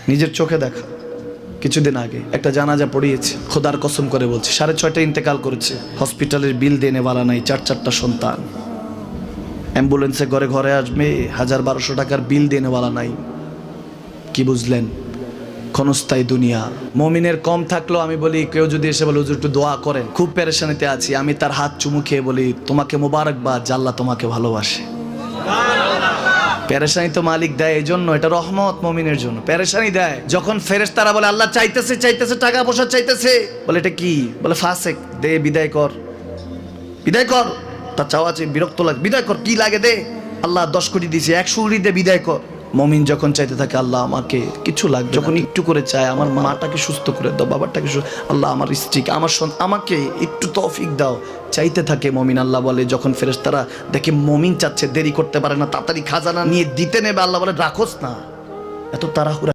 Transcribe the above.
নিজের চোখে দেখা। কিছুদিন আগে একটা জানাজা পড়িয়েছে, খোদার কসম করে বলছে 6:30 ইন্তেকাল করেছে। হসপিটালের বিল দেনে वाला নাই, 4-4টা সন্তান। অ্যাম্বুলেন্সে ঘরে ঘরে আসবে, 1000-1200 টাকার বিল দেনে वाला নাই। কি বুঝলেন? ক্ষণস্থায়ী দুনিয়া। মুমিনের কম থাকলেও আমি বলি, কেউ যদি এসে বলে হুজুর একটু দোয়া করেন, খুব পেরেশানিতে আছি, আমি তার হাত চুমু খেয়ে বলি তোমাকে মোবারকবাদ, আল্লাহ তোমাকে ভালোবাসে। পেরেশানি তো মালিক দেয়, এই জন্য এটা রহমত মুমিনের জন্য। পেরেশানি দেয় যখন ফেরেশতারা বলে আল্লাহ চাইতেছে চাইতেছে, টাকা পয়সা চাইতেছে, বলে এটা কি? বলে ফাসেক, দে বিদায় কর, বিদায় কর। তার চাওয়া আছে, বিরক্ত লাগে, বিদায় কর, কি লাগে দে। আল্লাহ 10 কোটি দিয়েছে, 100 কোটি দিয়ে বিদায় কর। মুমিন যখন চাইতে থাকে আল্লাহ আমাকে কিছু লাগবে, যখন একটু করে চায় আমার মাটাকে সুস্থ করে দাও, বাবাটাকে আল্লাহ আমার স্ত্রীকে, আমার আমাকে একটু তৌফিক দাও, চাইতে থাকে মুমিন। আল্লাহ বলে যখন ফেরেশতারা দেখে মুমিন চাচ্ছে, দেরি করতে পারে না, তাড়াতাড়ি খাজানা নিয়ে দিতে নেবে, আল্লাহ বলে রাখোস না, এত তাড়াহুড়া